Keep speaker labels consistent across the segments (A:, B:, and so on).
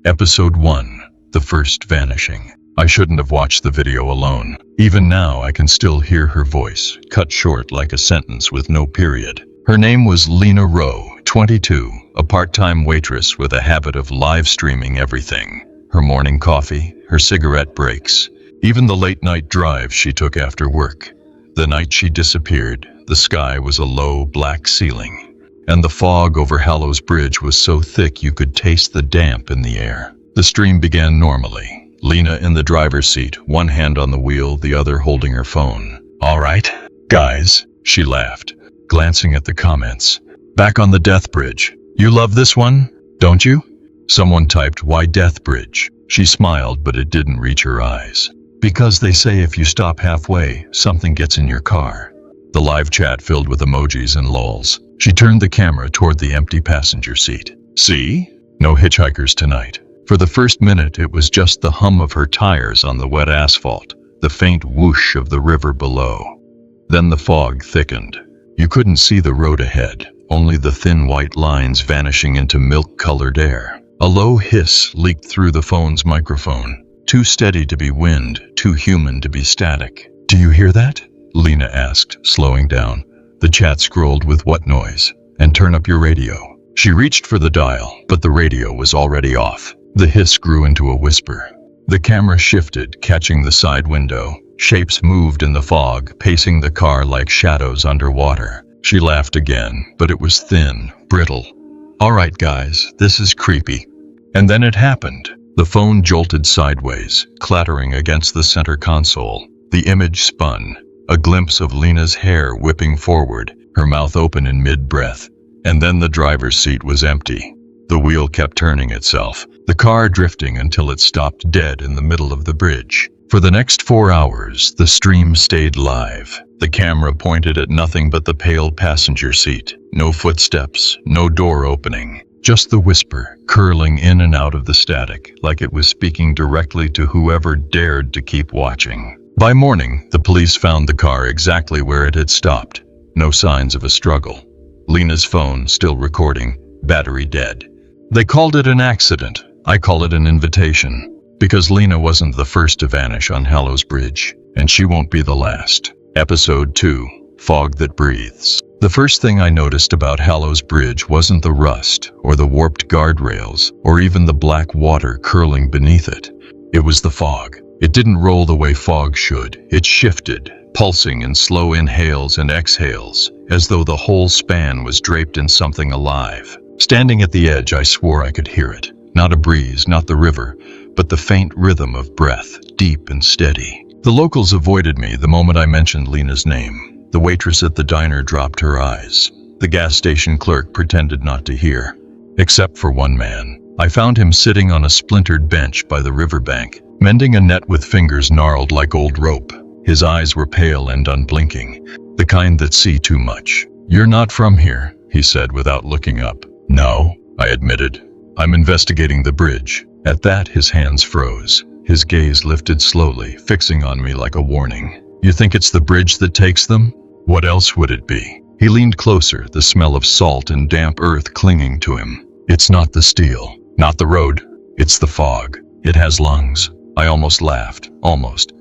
A: Episode 1. The First Vanishing. I shouldn't have watched the video alone. Even now I can still hear her voice, cut short like a sentence with no period. Her name was Lena Rowe, 22, a part-time waitress with a habit of live streaming everything. Her morning coffee, her cigarette breaks, even the late-night drive she took after work. The night she disappeared, the sky was a low, black ceiling, and the fog over Hallow's bridge was so thick you could taste the damp in the air. The stream began normally. Lena in the driver's seat, one hand on the wheel, the other holding her phone. "All right, guys," she laughed, glancing at the comments. "Back on the Death Bridge. You love this one, don't you?" Someone typed, "Why Death Bridge?" She smiled, but it didn't reach her eyes. "Because they say if you stop halfway, something gets in your car." The live chat filled with emojis and lols. She turned the camera toward the empty passenger seat. "See? No hitchhikers tonight." For the first minute, it was just the hum of her tires on the wet asphalt, the faint whoosh of the river below. Then the fog thickened. You couldn't see the road ahead, only the thin white lines vanishing into milk-colored air. A low hiss leaked through the phone's microphone. Too steady to be wind, too human to be static. "Do you hear that?" Lena asked, slowing down. The chat scrolled with "What noise?" and "Turn up your radio." She reached for the dial, but the radio was already off. The hiss grew into a whisper. The camera shifted, catching the side window. Shapes moved in the fog, pacing the car like shadows underwater. She laughed again, but it was thin, brittle. "All right, guys, this is creepy." And then it happened. The phone jolted sideways, clattering against the center console. The image spun. A glimpse of Lena's hair whipping forward, her mouth open in mid-breath. And then the driver's seat was empty. The wheel kept turning itself, the car drifting until it stopped dead in the middle of the bridge. For the next 4 hours, the stream stayed live. The camera pointed at nothing but the pale passenger seat. No footsteps, no door opening. Just the whisper, curling in and out of the static, like it was speaking directly to whoever dared to keep watching. By morning, the police found the car exactly where it had stopped. No signs of a struggle. Lena's phone still recording, battery dead. They called it an accident. I call it an invitation. Because Lena wasn't the first to vanish on Hallow's bridge, and she won't be the last. Episode 2. Fog That Breathes. The first thing I noticed about Hallow's bridge wasn't the rust, or the warped guardrails, or even the black water curling beneath it. It was the fog. It didn't roll the way fog should. It shifted, pulsing in slow inhales and exhales, as though the whole span was draped in something alive. Standing at the edge, I swore I could hear it. Not a breeze, not the river, but the faint rhythm of breath, deep and steady. The locals avoided me the moment I mentioned Lena's name. The waitress at the diner dropped her eyes. The gas station clerk pretended not to hear. Except for one man. I found him sitting on a splintered bench by the riverbank, mending a net with fingers gnarled like old rope. His eyes were pale and unblinking, the kind that see too much. "You're not from here," he said without looking up. "No," I admitted. "I'm investigating the bridge." At that, his hands froze. His gaze lifted slowly, fixing on me like a warning. "You think it's the bridge that takes them? What else would it be?" He leaned closer, the smell of salt and damp earth clinging to him. "It's not the steel, not the road. It's the fog. It has lungs." I almost laughed,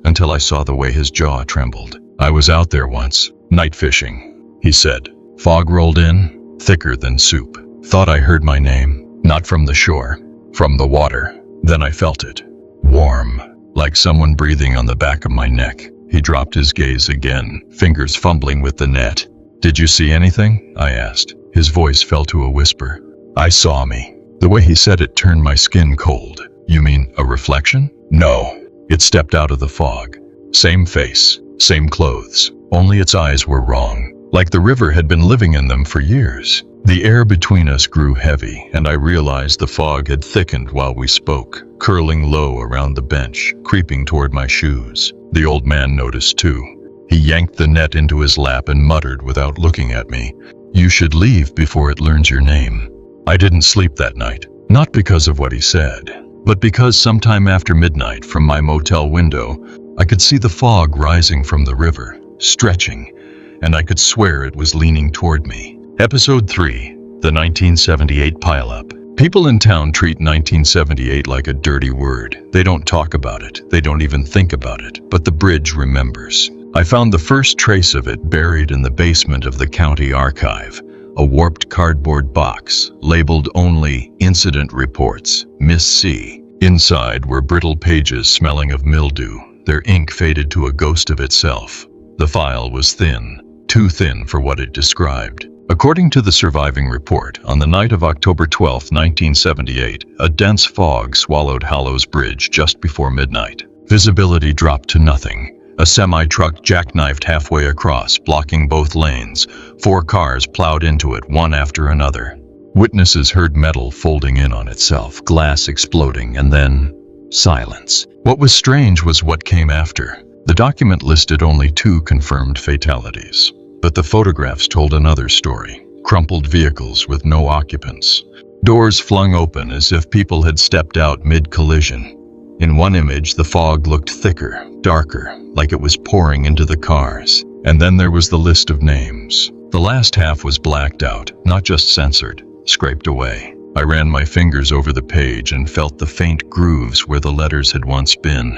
A: until I saw the way his jaw trembled. "I was out there once, night fishing," he said. "Fog rolled in, thicker than soup. Thought I heard my name, not from the shore, from the water. Then I felt it, warm, like someone breathing on the back of my neck." He dropped his gaze again, fingers fumbling with the net. "Did you see anything?" I asked. His voice fell to a whisper. "I saw me." The way he said it turned my skin cold. "You mean a reflection?" "No." It stepped out of the fog. Same face, same clothes, only its eyes were wrong, like the river had been living in them for years. The air between us grew heavy, and I realized the fog had thickened while we spoke, curling low around the bench, creeping toward my shoes. The old man noticed too. He yanked the net into his lap and muttered without looking at me, "You should leave before it learns your name." I didn't sleep that night, not because of what he said, but because sometime after midnight from my motel window, I could see the fog rising from the river, stretching, and I could swear it was leaning toward me. Episode 3. The 1978 Pileup. People in town treat 1978 like a dirty word. They don't talk about it. They don't even think about it. But the bridge remembers. I found the first trace of it buried in the basement of the county archive. A warped cardboard box, labeled only Incident Reports, Miss C. Inside were brittle pages smelling of mildew, their ink faded to a ghost of itself. The file was thin, too thin for what it described. According to the surviving report, on the night of October 12, 1978, a dense fog swallowed Hallow's bridge just before midnight. Visibility dropped to nothing. A semi-truck jackknifed halfway across, blocking both lanes. 4 cars plowed into it, one after another. Witnesses heard metal folding in on itself, glass exploding, and then silence. What was strange was what came after. The document listed only 2 confirmed fatalities. But the photographs told another story. Crumpled vehicles with no occupants. Doors flung open as if people had stepped out mid-collision. In one image, the fog looked thicker, darker, like it was pouring into the cars. And then there was the list of names. The last half was blacked out, not just censored, scraped away. I ran my fingers over the page and felt the faint grooves where the letters had once been.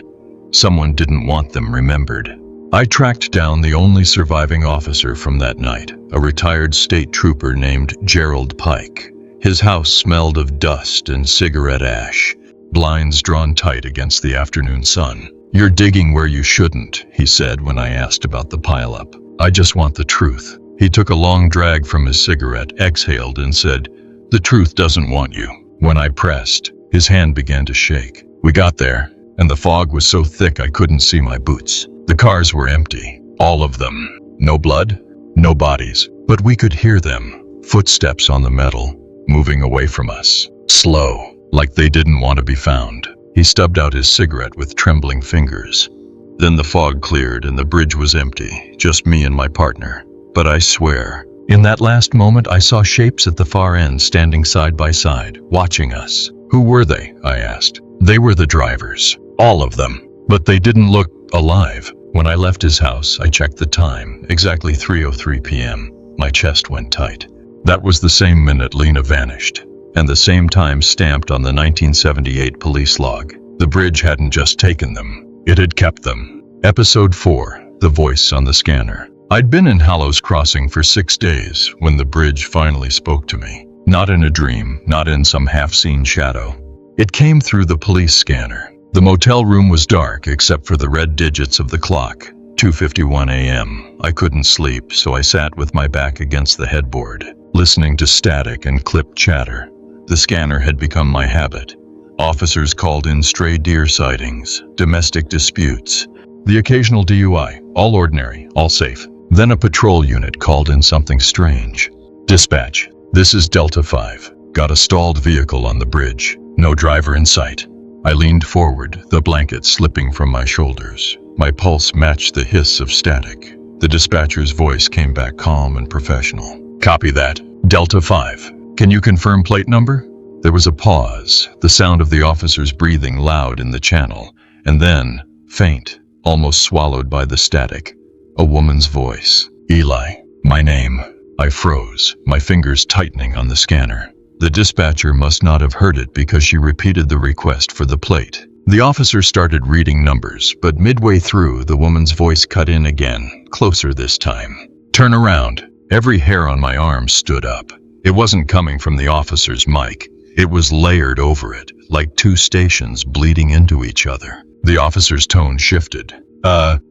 A: Someone didn't want them remembered. I tracked down the only surviving officer from that night, a retired state trooper named Gerald Pike. His house smelled of dust and cigarette ash, blinds drawn tight against the afternoon sun. "You're digging where you shouldn't," he said when I asked about the pileup. "I just want the truth." He took a long drag from his cigarette, exhaled, and said, "The truth doesn't want you." When I pressed, his hand began to shake. We got there, and the fog was so thick I couldn't see my boots. The cars were empty, all of them. No blood, no bodies, but we could hear them. Footsteps on the metal, moving away from us. Slow, like they didn't want to be found. He stubbed out his cigarette with trembling fingers. Then the fog cleared and the bridge was empty, just me and my partner. But I swear, in that last moment I saw shapes at the far end standing side by side, watching us. Who were they? I asked. They were the drivers, all of them, but they didn't look alive. When I left his house, I checked the time, exactly 3:03 p.m. My chest went tight. That was the same minute Lena vanished, and the same time stamped on the 1978 police log. The bridge hadn't just taken them, it had kept them. Episode 4, The Voice on the Scanner. I'd been in Hallow's Crossing for 6 days when the bridge finally spoke to me. Not in a dream, not in some half-seen shadow. It came through the police scanner. The motel room was dark except for the red digits of the clock. 2:51 a.m. I couldn't sleep, so I sat with my back against the headboard, listening to static and clipped chatter. The scanner had become my habit. Officers called in stray deer sightings, domestic disputes, the occasional DUI, all ordinary, all safe. Then a patrol unit called in something strange. "Dispatch, this is Delta 5. Got a stalled vehicle on the bridge. No driver in sight." I leaned forward, the blanket slipping from my shoulders. My pulse matched the hiss of static. The dispatcher's voice came back calm and professional. "Copy that. Delta 5. Can you confirm plate number?" There was a pause, the sound of the officer's breathing loud in the channel, and then, faint, almost swallowed by the static, a woman's voice. "Eli. My name." I froze, my fingers tightening on the scanner. The dispatcher must not have heard it because she repeated the request for the plate. The officer started reading numbers, but midway through, the woman's voice cut in again, closer this time. "Turn around." Every hair on my arm stood up. It wasn't coming from the officer's mic. It was layered over it, like 2 stations bleeding into each other. The officer's tone shifted.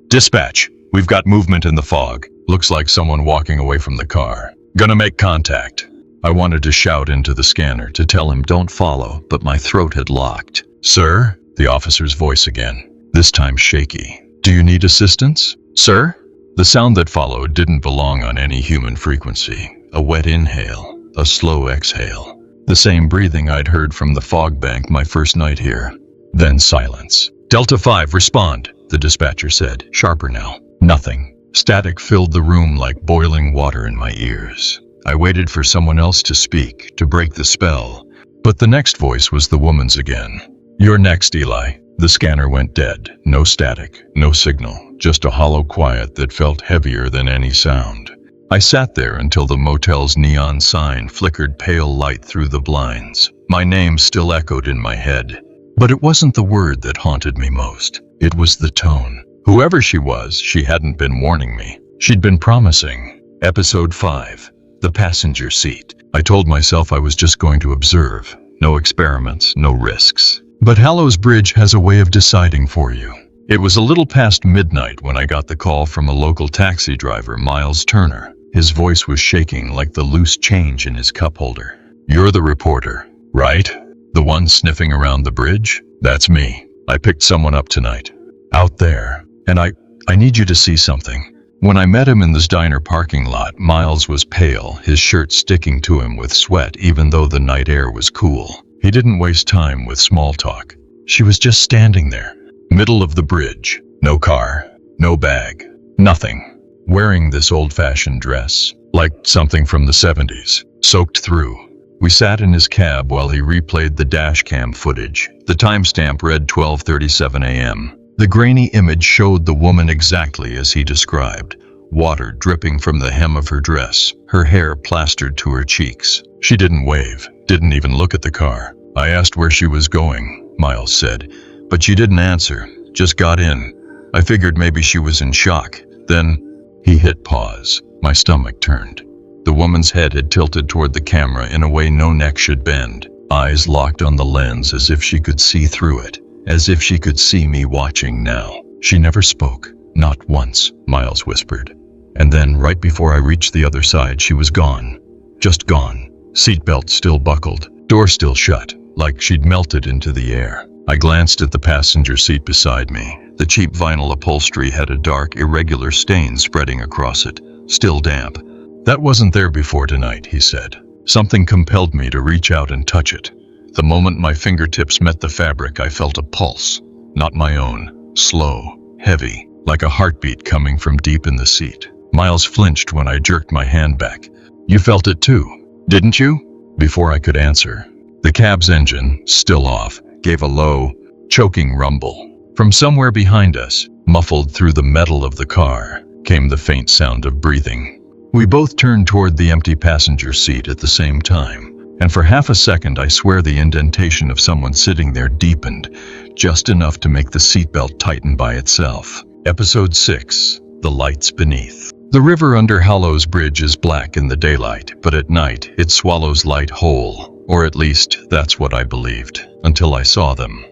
A: Dispatch, we've got movement in the fog. Looks like someone walking away from the car. Gonna make contact." I wanted to shout into the scanner to tell him don't follow, but my throat had locked. "Sir?" The officer's voice again, this time shaky. "Do you need assistance, sir?" The sound that followed didn't belong on any human frequency. A wet inhale, a slow exhale. The same breathing I'd heard from the fog bank my first night here. Then silence. "Delta 5, respond," the dispatcher said, sharper now. Nothing. Static filled the room like boiling water in my ears. I waited for someone else to speak, to break the spell. But the next voice was the woman's again. "You're next, Eli." The scanner went dead. No static, no signal, just a hollow quiet that felt heavier than any sound. I sat there until the motel's neon sign flickered pale light through the blinds. My name still echoed in my head. But it wasn't the word that haunted me most. It was the tone. Whoever she was, she hadn't been warning me. She'd been promising. Episode 5. The passenger seat. I told myself I was just going to observe. No experiments, no risks. But Hallow's Bridge has a way of deciding for you. It was a little past midnight when I got the call from a local taxi driver, Miles Turner. His voice was shaking like the loose change in his cup holder. "You're the reporter, right? The one sniffing around the bridge? That's me. I picked someone up tonight. Out there. And I need you to see something." When I met him in this diner parking lot, Miles was pale, his shirt sticking to him with sweat even though the night air was cool. He didn't waste time with small talk. She was just standing there, middle of the bridge. No car, no bag, nothing. Wearing this old-fashioned dress, like something from the 70s, soaked through. We sat in his cab while he replayed the dashcam footage. The timestamp read 12:37 a.m. The grainy image showed the woman exactly as he described. Water dripping from the hem of her dress, her hair plastered to her cheeks. She didn't wave, didn't even look at the car. I asked where she was going, Miles said, but she didn't answer, just got in. I figured maybe she was in shock. Then he hit pause. My stomach turned. The woman's head had tilted toward the camera in a way no neck should bend. Eyes locked on the lens as if she could see through it, as if she could see me watching now. She never spoke. Not once, Miles whispered. And then, right before I reached the other side, she was gone. Just gone. Seatbelt still buckled, door still shut, like she'd melted into the air. I glanced at the passenger seat beside me. The cheap vinyl upholstery had a dark, irregular stain spreading across it, still damp. "That wasn't there before tonight," he said. Something compelled me to reach out and touch it. The moment my fingertips met the fabric, I felt a pulse. Not my own. Slow, heavy, like a heartbeat coming from deep in the seat. Miles flinched when I jerked my hand back. "You felt it too, didn't you?" Before I could answer, the cab's engine, still off, gave a low, choking rumble. From somewhere behind us, muffled through the metal of the car, came the faint sound of breathing. We both turned toward the empty passenger seat at the same time, and for half a second I swear the indentation of someone sitting there deepened, just enough to make the seatbelt tighten by itself. Episode 6. The Lights Beneath. The river under Hallow's Bridge is black in the daylight, but at night it swallows light whole, or at least that's what I believed, until I saw them.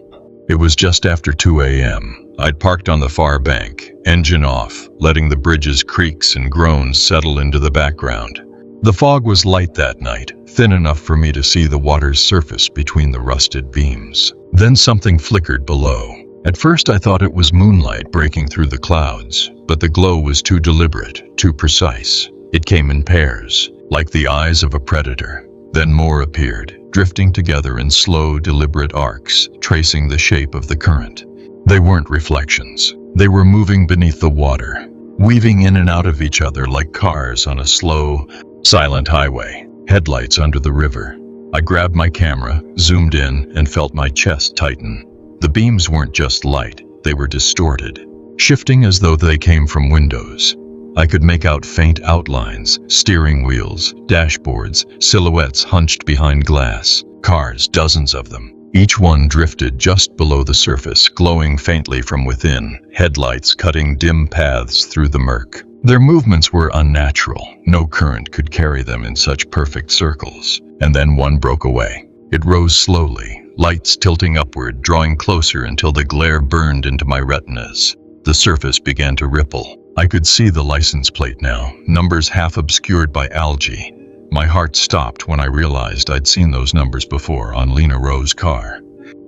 A: It was just after 2 a.m. I'd parked on the far bank, engine off, letting the bridge's creaks and groans settle into the background. The fog was light that night, thin enough for me to see the water's surface between the rusted beams. Then something flickered below. At first I thought it was moonlight breaking through the clouds, but the glow was too deliberate, too precise. It came in pairs, like the eyes of a predator. Then more appeared, drifting together in slow, deliberate arcs, tracing the shape of the current. They weren't reflections. They were moving beneath the water, weaving in and out of each other like cars on a slow, silent highway, headlights under the river. I grabbed my camera, zoomed in, and felt my chest tighten. The beams weren't just light, they were distorted, shifting as though they came from windows. I could make out faint outlines, steering wheels, dashboards, silhouettes hunched behind glass, cars, dozens of them. Each one drifted just below the surface, glowing faintly from within, headlights cutting dim paths through the murk. Their movements were unnatural. No current could carry them in such perfect circles. And then one broke away. It rose slowly, lights tilting upward, drawing closer until the glare burned into my retinas. The surface began to ripple. I could see the license plate now, numbers half obscured by algae. My heart stopped when I realized I'd seen those numbers before on Lena Rowe's car.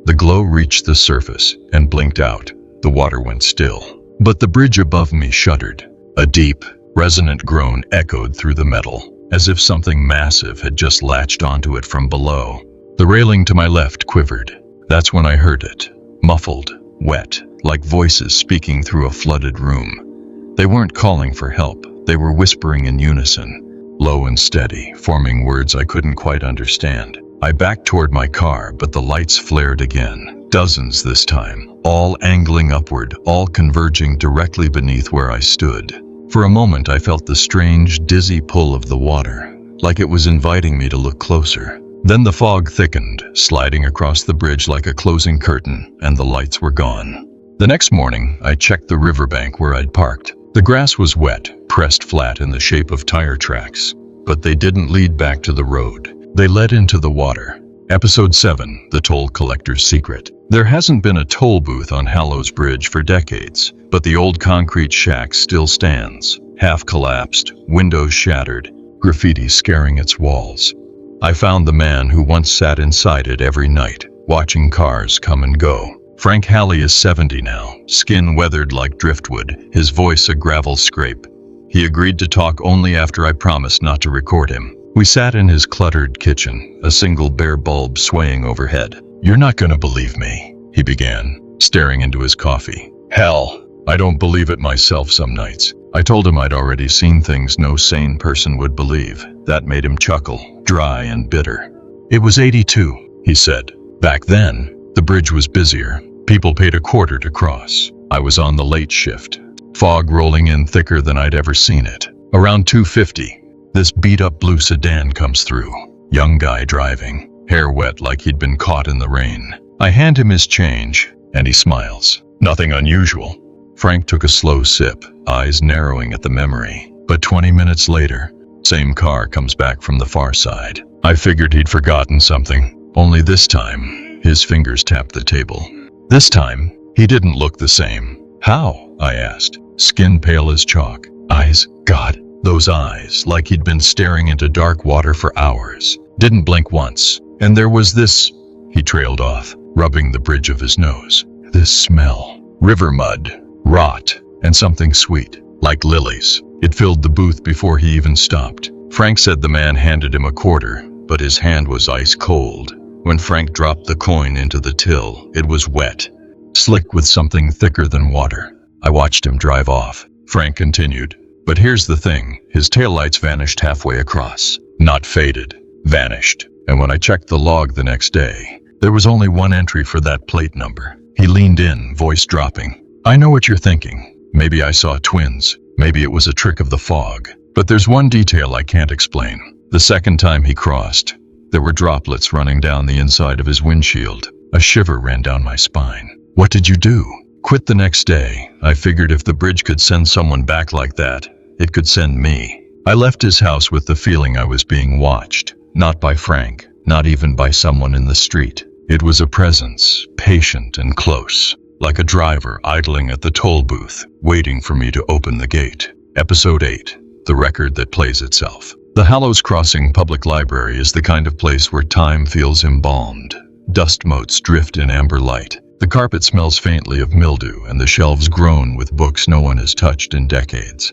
A: The glow reached the surface and blinked out. The water went still. But the bridge above me shuddered. A deep, resonant groan echoed through the metal, as if something massive had just latched onto it from below. The railing to my left quivered. That's when I heard it. Muffled, wet, like voices speaking through a flooded room. They weren't calling for help. They were whispering in unison, low and steady, forming words I couldn't quite understand. I backed toward my car, but the lights flared again. Dozens this time, all angling upward, all converging directly beneath where I stood. For a moment I felt the strange, dizzy pull of the water, like it was inviting me to look closer. Then the fog thickened, sliding across the bridge like a closing curtain, and the lights were gone. The next morning, I checked the riverbank where I'd parked. The grass was wet, pressed flat in the shape of tire tracks, but they didn't lead back to the road. They led into the water. Episode 7, The Toll Collector's Secret. There hasn't been a toll booth on Hallow's Bridge for decades, but the old concrete shack still stands, half collapsed, windows shattered, graffiti scaring its walls. I found the man who once sat inside it every night, watching cars come and go. Frank Hallow is 70 now, skin weathered like driftwood, his voice a gravel scrape. He agreed to talk only after I promised not to record him. We sat in his cluttered kitchen, a single bare bulb swaying overhead. "You're not gonna believe me," he began, staring into his coffee. "Hell, I don't believe it myself some nights." I told him I'd already seen things no sane person would believe. That made him chuckle, dry and bitter. "It was 82, he said. Back then, the bridge was busier. People paid a quarter to cross. I was on the late shift. Fog rolling in thicker than I'd ever seen it. Around 2:50, this beat-up blue sedan comes through. Young guy driving, hair wet like he'd been caught in the rain. I hand him his change, and he smiles. Nothing unusual. Frank took a slow sip, eyes narrowing at the memory. But 20 minutes later, same car comes back from the far side. I figured he'd forgotten something, only this time, his fingers tapped the table. This time, he didn't look the same. "How?" I asked. Skin pale as chalk. Eyes, God, those eyes, like he'd been staring into dark water for hours. Didn't blink once. And there was this, he trailed off, rubbing the bridge of his nose. This smell. River mud, rot, and something sweet, like lilies. It filled the booth before he even stopped. Frank said the man handed him a quarter, but his hand was ice cold. When Frank dropped the coin into the till, it was wet, slick with something thicker than water. I watched him drive off. Frank continued, "But here's the thing, his taillights vanished halfway across. Not faded, vanished. And when I checked the log the next day, there was only one entry for that plate number." He leaned in, voice dropping. "I know what you're thinking. Maybe I saw twins. Maybe it was a trick of the fog. But there's one detail I can't explain. The second time he crossed, there were droplets running down the inside of his windshield. A shiver ran down my spine. What did you do?" "Quit the next day. I figured if the bridge could send someone back like that, it could send me." I left his house with the feeling I was being watched. Not by Frank, not even by someone in the street. It was a presence, patient and close, like a driver idling at the toll booth, waiting for me to open the gate. Episode 8, The Record That Plays Itself. The Hallows Crossing Public Library is the kind of place where time feels embalmed. Dust motes drift in amber light. The carpet smells faintly of mildew, and the shelves groan with books no one has touched in decades.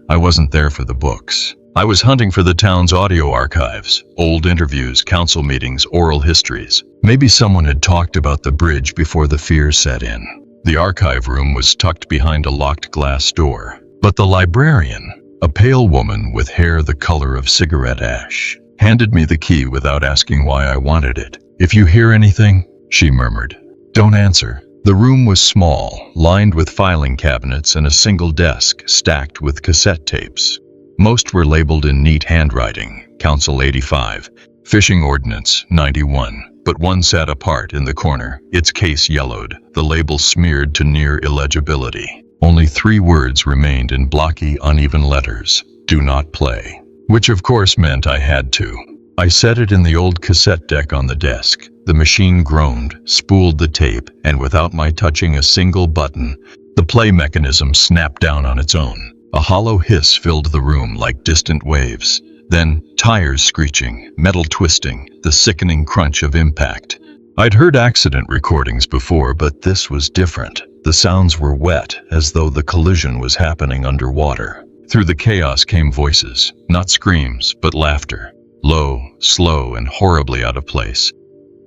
A: I wasn't there for the books. I was hunting for the town's audio archives, old interviews, council meetings, oral histories. Maybe someone had talked about the bridge before the fear set in. The archive room was tucked behind a locked glass door. But the librarian, a pale woman with hair the color of cigarette ash, handed me the key without asking why I wanted it. "If you hear anything," she murmured, "don't answer." The room was small, lined with filing cabinets and a single desk stacked with cassette tapes. Most were labeled in neat handwriting, Council 85, Fishing Ordinance 91, but one sat apart in the corner, its case yellowed, the label smeared to near illegibility. Only 3 words remained in blocky, uneven letters: "Do not play," which of course meant I had to. I set it in the old cassette deck on the desk. The machine groaned, spooled the tape, and without my touching a single button, the play mechanism snapped down on its own. A hollow hiss filled the room like distant waves. Then, tires screeching, metal twisting, the sickening crunch of impact. I'd heard accident recordings before, but this was different. The sounds were wet, as though the collision was happening underwater. Through the chaos came voices, not screams, but laughter. Low, slow, and horribly out of place.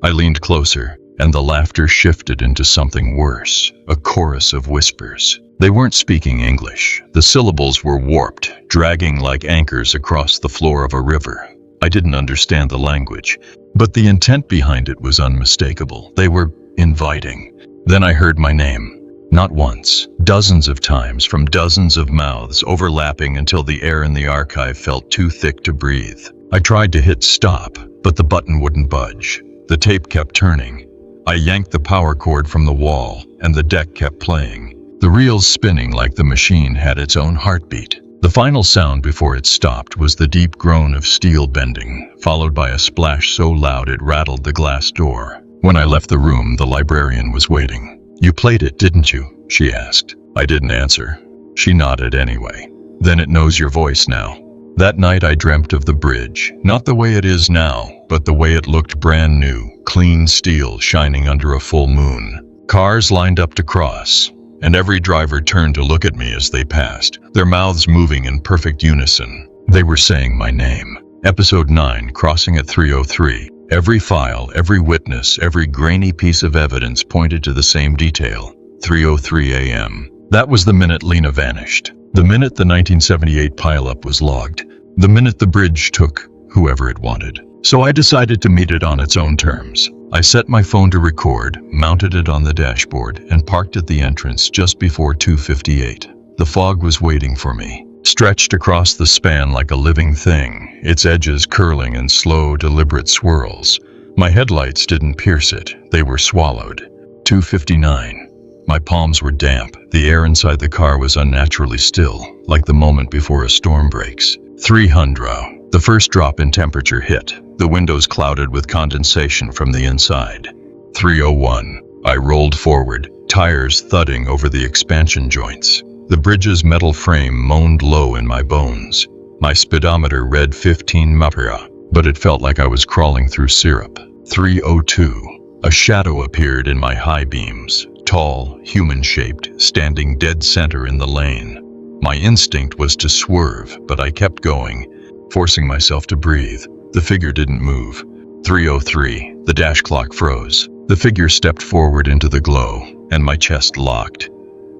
A: I leaned closer, and the laughter shifted into something worse, a chorus of whispers. They weren't speaking English. The syllables were warped, dragging like anchors across the floor of a river. I didn't understand the language, but the intent behind it was unmistakable. They were inviting. Then I heard my name. Not once, dozens of times from dozens of mouths overlapping until the air in the archive felt too thick to breathe. I tried to hit stop, but the button wouldn't budge. The tape kept turning. I yanked the power cord from the wall, and the deck kept playing, the reels spinning like the machine had its own heartbeat. The final sound before it stopped was the deep groan of steel bending, followed by a splash so loud it rattled the glass door. When I left the room, the librarian was waiting. "You played it, didn't you?" she asked. I didn't answer. She nodded anyway. "Then it knows your voice now." That night I dreamt of the bridge, not the way it is now, but the way it looked brand new, clean steel shining under a full moon. Cars lined up to cross, and every driver turned to look at me as they passed, their mouths moving in perfect unison. They were saying my name. Episode 9, Crossing at 3:03. Every file, every witness, every grainy piece of evidence pointed to the same detail. 3:03 a.m. That was the minute Lena vanished. The minute the 1978 pileup was logged. The minute the bridge took whoever it wanted. So I decided to meet it on its own terms. I set my phone to record, mounted it on the dashboard, and parked at the entrance just before 2:58. The fog was waiting for me, stretched across the span like a living thing, its edges curling in slow, deliberate swirls. My headlights didn't pierce it, they were swallowed. 2:59. My palms were damp. The air inside the car was unnaturally still, like the moment before a storm breaks. 300. The first drop in temperature hit, the windows clouded with condensation from the inside. 3:01. I rolled forward, tires thudding over the expansion joints. The bridge's metal frame moaned low in my bones. My speedometer read 15 mph, but it felt like I was crawling through syrup. 3:02. A shadow appeared in my high beams. Tall, human-shaped, standing dead center in the lane. My instinct was to swerve, but I kept going, forcing myself to breathe. The figure didn't move. 3:03. The dash clock froze. The figure stepped forward into the glow, and my chest locked.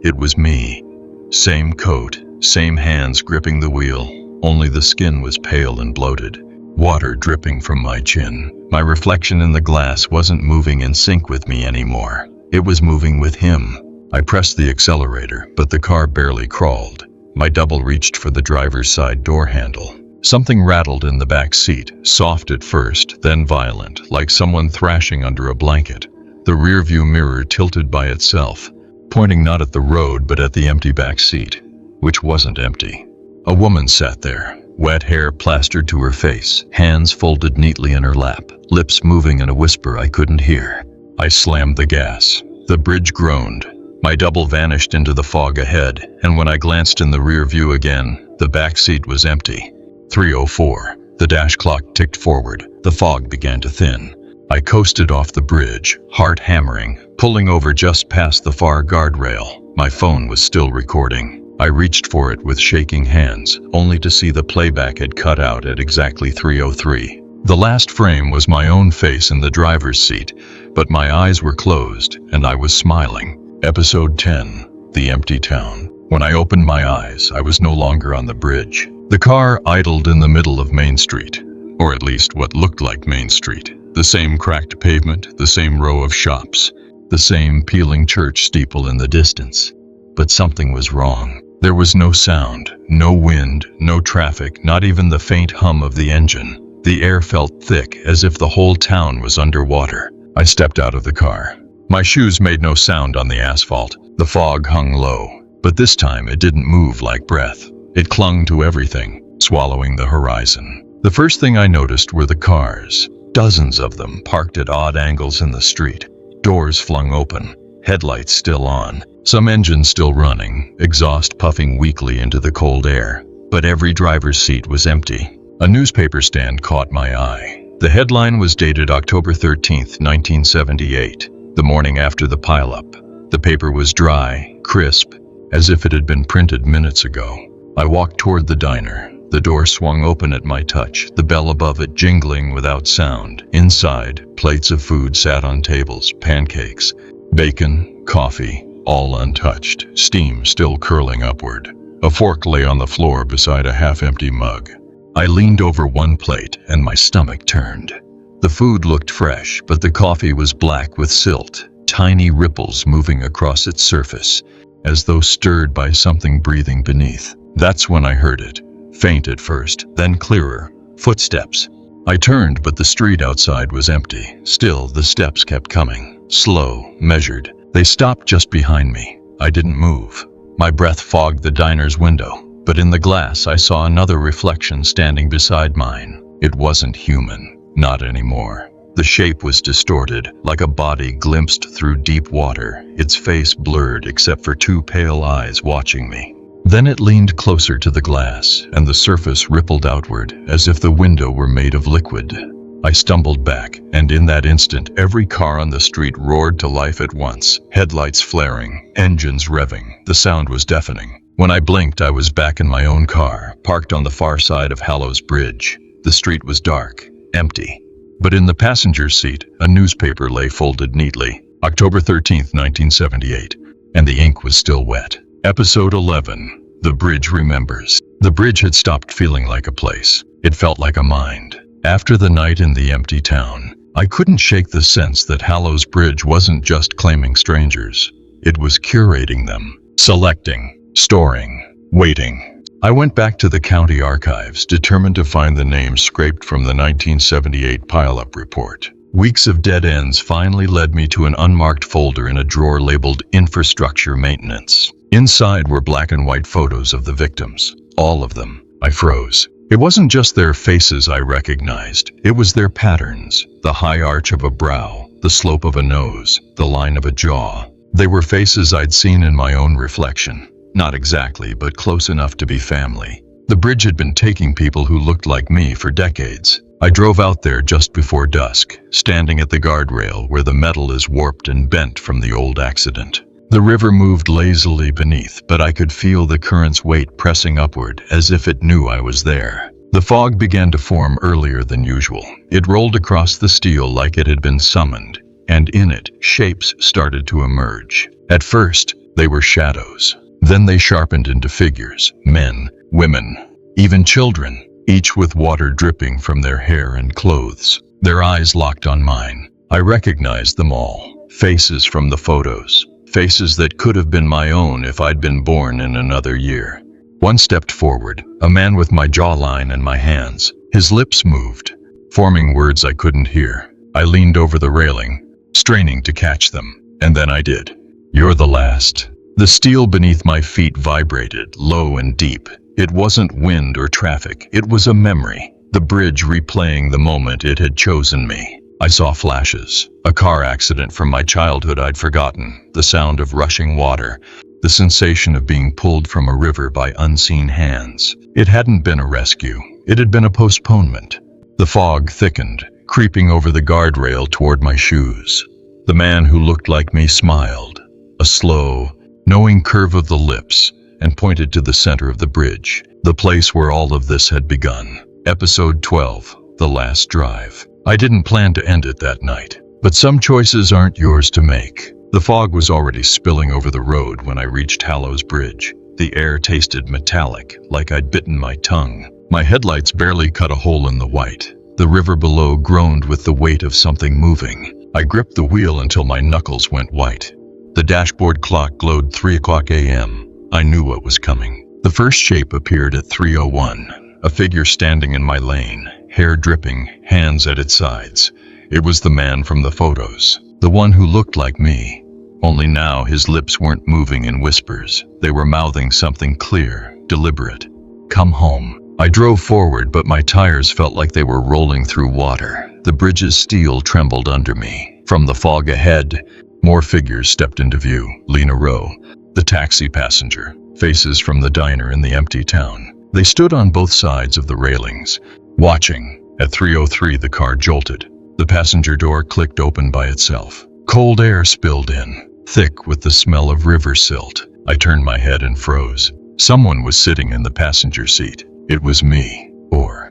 A: It was me. Same coat, same hands gripping the wheel, only the skin was pale and bloated. Water dripping from my chin. My reflection in the glass wasn't moving in sync with me anymore. It was moving with him. I pressed the accelerator, but the car barely crawled. My double reached for the driver's side door handle. Something rattled in the back seat, soft at first, then violent, like someone thrashing under a blanket. The rearview mirror tilted by itself, pointing not at the road but at the empty back seat, which wasn't empty. A woman sat there, wet hair plastered to her face, hands folded neatly in her lap, lips moving in a whisper I couldn't hear. I slammed the gas. The bridge groaned. My double vanished into the fog ahead, and when I glanced in the rear view again, the back seat was empty. 3:04. The dash clock ticked forward. The fog began to thin. I coasted off the bridge, heart hammering, pulling over just past the far guardrail. My phone was still recording. I reached for it with shaking hands, only to see the playback had cut out at exactly 3:03. The last frame was my own face in the driver's seat, but my eyes were closed, and I was smiling. Episode 10. The Empty Town. When I opened my eyes, I was no longer on the bridge. The car idled in the middle of Main Street, or at least what looked like Main Street. The same cracked pavement, the same row of shops, the same peeling church steeple in the distance. But something was wrong. There was no sound, no wind, no traffic, not even the faint hum of the engine. The air felt thick, as if the whole town was underwater. I stepped out of the car. My shoes made no sound on the asphalt. The fog hung low, but this time it didn't move like breath. It clung to everything, swallowing the horizon. The first thing I noticed were the cars, dozens of them parked at odd angles in the street. Doors flung open, headlights still on, some engines still running, exhaust puffing weakly into the cold air. But every driver's seat was empty. A newspaper stand caught my eye. The headline was dated October 13th, 1978, the morning after the pileup. The paper was dry, crisp, as if it had been printed minutes ago. I walked toward the diner. The door swung open at my touch, the bell above it jingling without sound. Inside, plates of food sat on tables, pancakes, bacon, coffee, all untouched, steam still curling upward. A fork lay on the floor beside a half-empty mug. I leaned over one plate, and my stomach turned. The food looked fresh, but the coffee was black with silt, tiny ripples moving across its surface, as though stirred by something breathing beneath. That's when I heard it. Faint at first, then clearer. Footsteps. I turned, but the street outside was empty. Still, the steps kept coming. Slow, measured. They stopped just behind me. I didn't move. My breath fogged the diner's window, but in the glass I saw another reflection standing beside mine. It wasn't human. Not anymore. The shape was distorted, like a body glimpsed through deep water, its face blurred except for two pale eyes watching me. Then it leaned closer to the glass, and the surface rippled outward, as if the window were made of liquid. I stumbled back, and in that instant, every car on the street roared to life at once, headlights flaring, engines revving. The sound was deafening. When I blinked, I was back in my own car, parked on the far side of Hallow's bridge. The street was dark, empty. But in the passenger seat, a newspaper lay folded neatly. October 13th, 1978, and the ink was still wet. Episode 11. The Bridge Remembers. The bridge had stopped feeling like a place. It felt like a mind. After the night in the empty town, I couldn't shake the sense that Hallow's bridge wasn't just claiming strangers. It was curating them, selecting, storing, waiting. I went back to the county archives, determined to find the names scraped from the 1978 pile-up report. Weeks of dead ends finally led me to an unmarked folder in a drawer labeled Infrastructure Maintenance. Inside were black and white photos of the victims. All of them. I froze. It wasn't just their faces I recognized. It was their patterns. The high arch of a brow, the slope of a nose, the line of a jaw. They were faces I'd seen in my own reflection. Not exactly, but close enough to be family. The bridge had been taking people who looked like me for decades. I drove out there just before dusk, standing at the guardrail where the metal is warped and bent from the old accident. The river moved lazily beneath, but I could feel the current's weight pressing upward, as if it knew I was there. The fog began to form earlier than usual. It rolled across the steel like it had been summoned, and in it, shapes started to emerge. At first, they were shadows. Then they sharpened into figures, men, women, even children, each with water dripping from their hair and clothes. Their eyes locked on mine. I recognized them all. Faces from the photos. Faces that could have been my own if I'd been born in another year. One stepped forward, a man with my jawline and my hands. His lips moved, forming words I couldn't hear. I leaned over the railing, straining to catch them, and then I did. "You're the last." The steel beneath my feet vibrated, low and deep. It wasn't wind or traffic, it was a memory. The bridge replaying the moment it had chosen me. I saw flashes. A car accident from my childhood I'd forgotten. The sound of rushing water. The sensation of being pulled from a river by unseen hands. It hadn't been a rescue. It had been a postponement. The fog thickened, creeping over the guardrail toward my shoes. The man who looked like me smiled. A slow, knowing curve of the lips, and pointed to the center of the bridge, the place where all of this had begun. Episode 12, The Last Drive. I didn't plan to end it that night, but some choices aren't yours to make. The fog was already spilling over the road when I reached Hallow's bridge. The air tasted metallic, like I'd bitten my tongue. My headlights barely cut a hole in the white. The river below groaned with the weight of something moving. I gripped the wheel until my knuckles went white. The dashboard clock glowed 3 o'clock a.m. I knew what was coming. The first shape appeared at 3:01, a figure standing in my lane, hair dripping, hands at its sides. It was the man from the photos, the one who looked like me. Only now his lips weren't moving in whispers. They were mouthing something clear, deliberate. "Come home." I drove forward, but my tires felt like they were rolling through water. The bridge's steel trembled under me. From the fog ahead, more figures stepped into view. Lena Rowe, the taxi passenger, faces from the diner in the empty town. They stood on both sides of the railings, watching. At 3:03, the car jolted. The passenger door clicked open by itself. Cold air spilled in, thick with the smell of river silt. I turned my head and froze. Someone was sitting in the passenger seat. It was me, or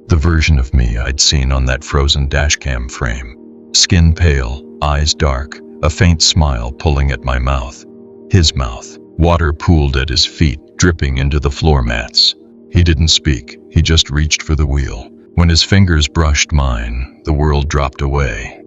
A: the version of me I'd seen on that frozen dashcam frame. Skin pale, eyes dark, a faint smile pulling at my mouth. His mouth. Water pooled at his feet, dripping into the floor mats. He didn't speak, he just reached for the wheel. When his fingers brushed mine, the world dropped away.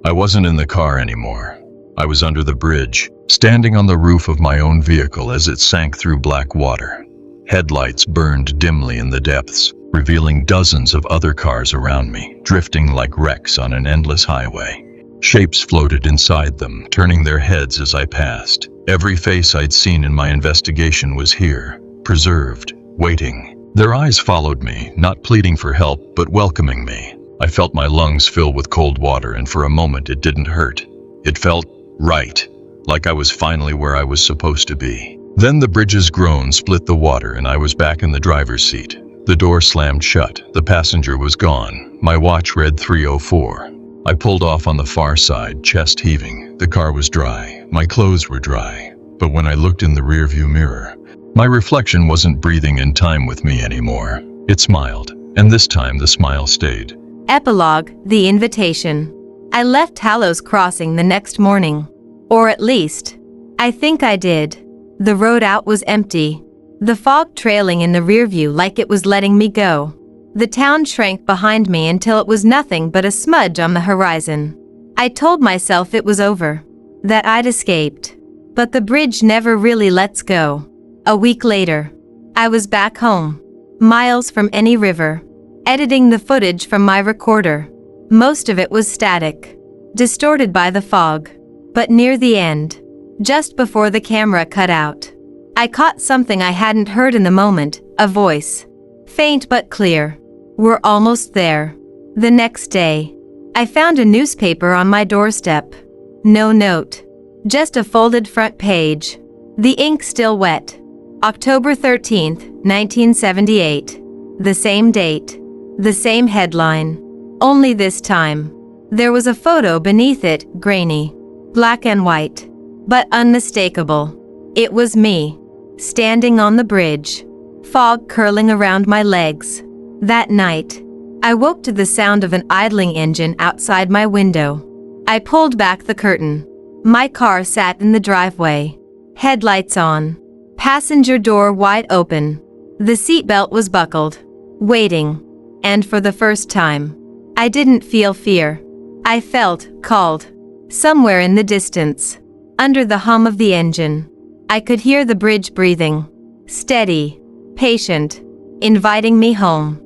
A: I wasn't in the car anymore. I was under the bridge, standing on the roof of my own vehicle as it sank through black water. Headlights burned dimly in the depths, revealing dozens of other cars around me, drifting like wrecks on an endless highway. Shapes floated inside them, turning their heads as I passed. Every face I'd seen in my investigation was here, preserved, waiting. Their eyes followed me, not pleading for help, but welcoming me. I felt my lungs fill with cold water, and for a moment it didn't hurt. It felt right, like I was finally where I was supposed to be. Then the bridge's groan split the water, and I was back in the driver's seat. The door slammed shut. The passenger was gone. My watch read 3:04. I pulled off on the far side, chest heaving. The car was dry. My clothes were dry. But when I looked in the rearview mirror, my reflection wasn't breathing in time with me anymore. It smiled, and this time the smile stayed.
B: Epilogue: The Invitation. I left Hallow's Crossing the next morning. Or at least, I think I did. The road out was empty, the fog trailing in the rearview like it was letting me go. The town shrank behind me until it was nothing but a smudge on the horizon. I told myself it was over, that I'd escaped. But the bridge never really lets go. A week later, I was back home, miles from any river, editing the footage from my recorder. Most of it was static, distorted by the fog. But near the end, just before the camera cut out, I caught something I hadn't heard in the moment, a voice. Faint but clear. We're almost there. The next day, I found a newspaper on my doorstep. No note, just a folded front page. The ink still wet. October 13th, 1978. The same date, the same headline. Only this time, there was a photo beneath it, grainy, black and white, but unmistakable. It was me, standing on the bridge, fog curling around my legs. That night, I woke to the sound of an idling engine outside my window. I pulled back the curtain. My car sat in the driveway, headlights on, passenger door wide open. The seatbelt was buckled, waiting, and for the first time, I didn't feel fear. I felt called. Somewhere in the distance, under the hum of the engine, I could hear the bridge breathing, steady, patient, inviting me home.